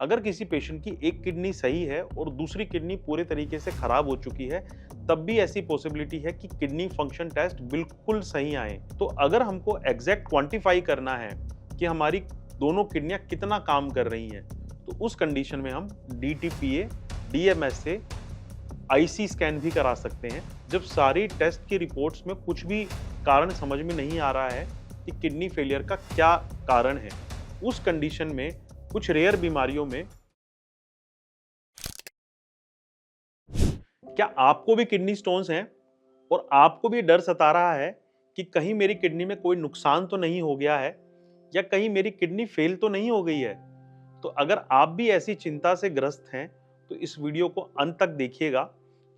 अगर किसी पेशेंट की एक किडनी सही है और दूसरी किडनी पूरे तरीके से खराब हो चुकी है, तब भी ऐसी पॉसिबिलिटी है कि किडनी फंक्शन टेस्ट बिल्कुल सही आए। तो अगर हमको एग्जैक्ट क्वांटिफाई करना है कि हमारी दोनों किडनियां कितना काम कर रही हैं, तो उस कंडीशन में हम डीटीपीए, डीएमएस से आईसी स्कैन भी करा सकते हैं। जब सारी टेस्ट की रिपोर्ट्स में कुछ भी कारण समझ में नहीं आ रहा है कि किडनी फेलियर का क्या कारण है, उस कंडीशन में कुछ रेयर बीमारियों में क्या आपको भी किडनी स्टोन्स हैं और आपको भी डर सता रहा है कि कहीं मेरी किडनी में कोई नुकसान तो नहीं हो गया है या कहीं मेरी किडनी फेल तो नहीं हो गई है? तो अगर आप भी ऐसी चिंता से ग्रस्त हैं, तो इस वीडियो को अंत तक देखिएगा,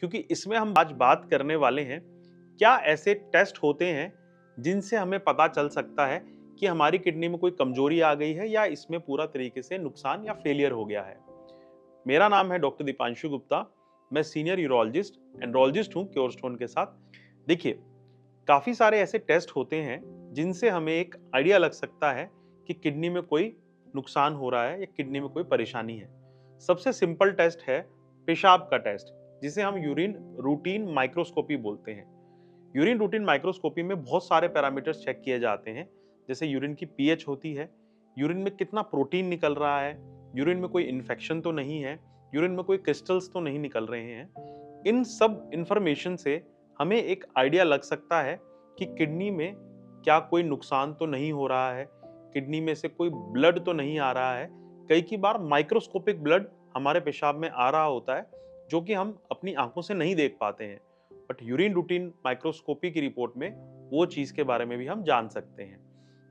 क्योंकि इसमें हम आज बात करने वाले हैं क्या ऐसे टेस्ट होते हैं जिनसे हमें पता चल सकता है कि हमारी किडनी में कोई कमजोरी आ गई है या इसमें पूरा तरीके से नुकसान या फेलियर हो गया है। मेरा नाम है डॉक्टर दीपांशु गुप्ता। मैं सीनियर यूरोलॉजिस्ट एंड्रोलॉजिस्ट हूँ क्योरस्टोन के साथ। देखिए, काफ़ी सारे ऐसे टेस्ट होते हैं जिनसे हमें एक आइडिया लग सकता है कि किडनी में कोई नुकसान हो रहा है या किडनी में कोई परेशानी है। सबसे सिंपल टेस्ट है पेशाब का टेस्ट, जिसे हम यूरिन रूटीन माइक्रोस्कोपी बोलते हैं। यूरिन रूटीन माइक्रोस्कोपी में बहुत सारे पैरामीटर्स चेक किए जाते हैं, जैसे यूरिन की पीएच होती है, यूरिन में कितना प्रोटीन निकल रहा है, यूरिन में कोई इन्फेक्शन तो नहीं है, यूरिन में कोई क्रिस्टल्स तो नहीं निकल रहे हैं। इन सब इंफॉर्मेशन से हमें एक आइडिया लग सकता है कि किडनी में क्या कोई नुकसान तो नहीं हो रहा है, किडनी में से कोई ब्लड तो नहीं आ रहा है। कई की बार माइक्रोस्कोपिक ब्लड हमारे पेशाब में आ रहा होता है, जो कि हम अपनी आंखों से नहीं देख पाते हैं, बट यूरिन रूटीन माइक्रोस्कोपी की रिपोर्ट में वो चीज़ के बारे में भी हम जान सकते हैं।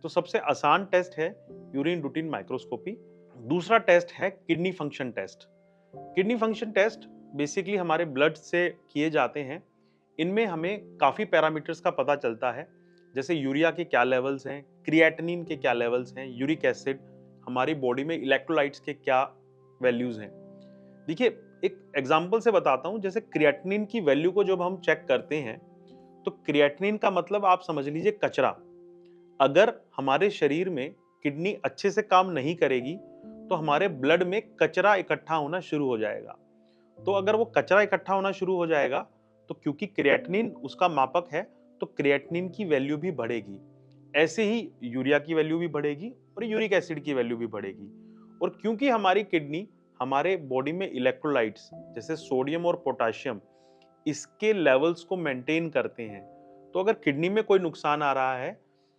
तो सबसे आसान टेस्ट है यूरिन रूटीन माइक्रोस्कोपी। दूसरा टेस्ट है kidney function test. Kidney function test basically हमारे ब्लड से किए जाते हैं। इनमें हमें काफ़ी पैरामीटर्स का पता चलता है, जैसे यूरिया के क्या लेवल्स हैं, क्रिएटिनिन के क्या लेवल्स हैं, यूरिक एसिड, हमारी बॉडी में इलेक्ट्रोलाइट्स के क्या वैल्यूज हैं। देखिए, एक एग्जांपल से बताता हूं। जैसे क्रिएटिनिन की वैल्यू को जब हम चेक करते हैं, तो क्रिएटिनिन का मतलब आप समझ लीजिए कचरा। अगर हमारे शरीर में किडनी अच्छे से काम नहीं करेगी, तो हमारे ब्लड में कचरा इकट्ठा होना शुरू हो जाएगा। तो अगर वो कचरा इकट्ठा होना शुरू हो जाएगा, तो क्योंकि क्रिएटिनिन उसका मापक है, तो क्रिएटिनिन की वैल्यू भी बढ़ेगी। ऐसे ही यूरिया की वैल्यू भी बढ़ेगी और यूरिक एसिड की वैल्यू भी बढ़ेगी। और क्योंकि हमारी किडनी हमारे बॉडी में इलेक्ट्रोलाइट्स जैसे सोडियम और पोटाशियम, इसके लेवल्स को मेंटेन करते हैं, तो अगर किडनी में कोई नुकसान आ रहा है,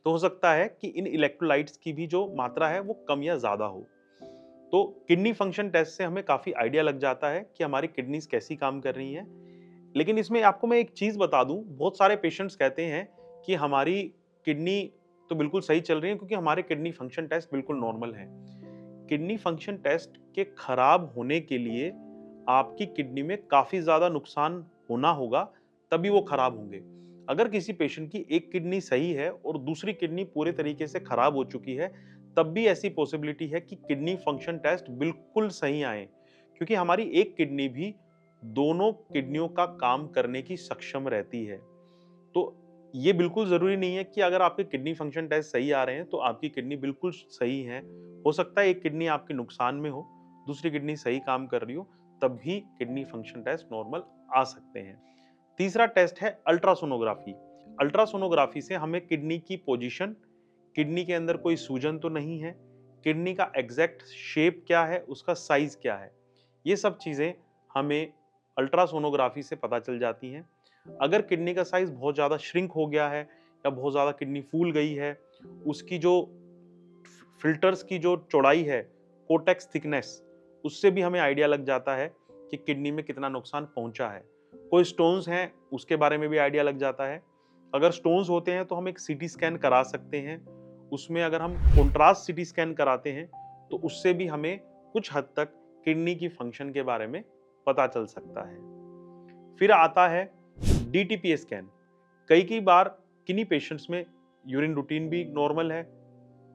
तो हो सकता है कि इन इलेक्ट्रोलाइट्स की भी जो मात्रा है वो कम या ज्यादा हो। तो किडनी फंक्शन टेस्ट से हमें काफी आइडिया लग जाता है कि हमारी किडनीज कैसी काम कर रही हैं। लेकिन इसमें आपको मैं एक चीज बता दूं, बहुत सारे पेशेंट्स कहते हैं कि हमारी किडनी तो बिल्कुल सही चल रही है, क्योंकि हमारे किडनी फंक्शन टेस्ट बिल्कुल नॉर्मल है। किडनी फंक्शन टेस्ट के खराब होने के लिए आपकी किडनी में काफी ज्यादा नुकसान होना होगा, तभी वो खराब होंगे। अगर किसी पेशेंट की एक किडनी सही है और दूसरी किडनी पूरे तरीके से खराब हो चुकी है, तब भी ऐसी पॉसिबिलिटी है कि किडनी फंक्शन टेस्ट बिल्कुल सही आए, क्योंकि हमारी एक किडनी भी दोनों किडनियों का काम करने की सक्षम रहती है। तो ये बिल्कुल ज़रूरी नहीं है कि अगर आपके किडनी फंक्शन टेस्ट सही आ रहे हैं, तो आपकी किडनी बिल्कुल सही है। हो सकता है एक किडनी आपके नुकसान में हो, दूसरी किडनी सही काम कर रही हो, तब भी किडनी फंक्शन टेस्ट नॉर्मल आ सकते हैं। तीसरा टेस्ट है अल्ट्रासोनोग्राफी। अल्ट्रासोनोग्राफी से हमें किडनी की पोजीशन, किडनी के अंदर कोई सूजन तो नहीं है, किडनी का एग्जैक्ट शेप क्या है, उसका साइज क्या है, ये सब चीज़ें हमें अल्ट्रासोनोग्राफी से पता चल जाती हैं। अगर किडनी का साइज बहुत ज़्यादा श्रिंक हो गया है या बहुत ज़्यादा किडनी फूल गई है, उसकी जो फिल्टर्स की जो चौड़ाई है, कोटेक्स थिकनेस, उससे भी हमें आइडिया लग जाता है कि किडनी में कितना नुकसान पहुंचा है। कोई स्टोन्स हैं, उसके बारे में भी आइडिया लग जाता है। अगर स्टोन्स होते हैं तो हम एक सीटी स्कैन करा सकते हैं। उसमें अगर हम कंट्रास्ट सीटी स्कैन कराते हैं, तो उससे भी हमें कुछ हद तक किडनी की फंक्शन के बारे में पता चल सकता है। फिर आता है डीटीपीए स्कैन। कई कई बार किन्हीं पेशेंट्स में यूरिन रूटीन भी नॉर्मल है,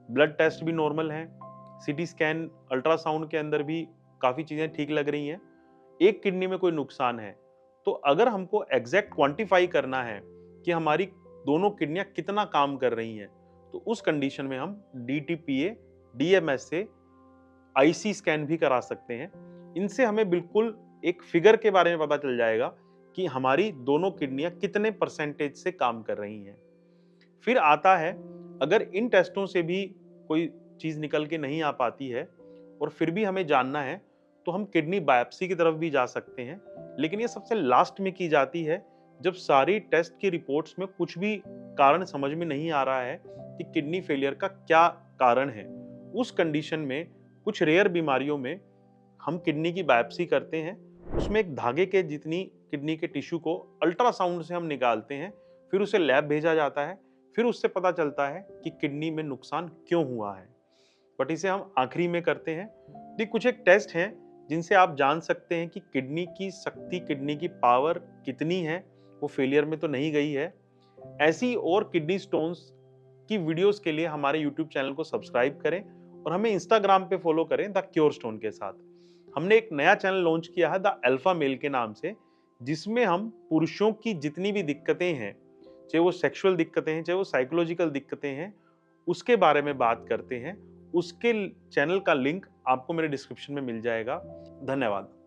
ब्लड टेस्ट भी नॉर्मल है, सीटी स्कैन, अल्ट्रासाउंड के अंदर भी काफ़ी चीज़ें ठीक लग रही हैं, एक किडनी में कोई नुकसान है। तो अगर हमको एग्जैक्ट क्वांटिफाई करना है कि हमारी दोनों किडनियां कितना काम कर रही हैं, तो उस कंडीशन में हम डीटीपीए, डीएमएस से आईसी स्कैन भी करा सकते हैं। इनसे हमें बिल्कुल एक फिगर के बारे में पता चल जाएगा कि हमारी दोनों किडनियां कितने परसेंटेज से काम कर रही हैं। फिर आता है, अगर इन टेस्टों से भी कोई चीज़ निकल के नहीं आ पाती है और फिर भी हमें जानना है, तो हम किडनी बायोप्सी की तरफ भी जा सकते हैं। लेकिन ये सबसे लास्ट में की जाती है, जब सारी टेस्ट की रिपोर्ट्स में कुछ भी कारण समझ में नहीं आ रहा है कि किडनी फेलियर का क्या कारण है। उस कंडीशन में कुछ रेयर बीमारियों में हम किडनी की बायोप्सी करते हैं। उसमें एक धागे के जितनी किडनी के टिश्यू को अल्ट्रासाउंड से हम निकालते हैं, फिर उसे लैब भेजा जाता है, फिर उससे पता चलता है कि किडनी में नुकसान क्यों हुआ है। बट इसे हम आखिरी में करते हैं। ये कुछ एक टेस्ट हैं जिनसे आप जान सकते हैं कि किडनी की शक्ति, किडनी की पावर कितनी है, वो फेलियर में तो नहीं गई है। ऐसी और किडनी स्टोन्स की वीडियोस के लिए हमारे यूट्यूब चैनल को सब्सक्राइब करें और हमें इंस्टाग्राम पे फॉलो करें द क्योर स्टोन के साथ। हमने एक नया चैनल लॉन्च किया है द अल्फा मेल के नाम से, जिसमें हम पुरुषों की जितनी भी दिक्कतें हैं, चाहे वो सेक्सुअल दिक्कतें हैं, चाहे वो साइकोलॉजिकल दिक्कतें हैं, उसके बारे में बात करते हैं। उसके चैनल का लिंक आपको मेरे डिस्क्रिप्शन में मिल जाएगा। धन्यवाद।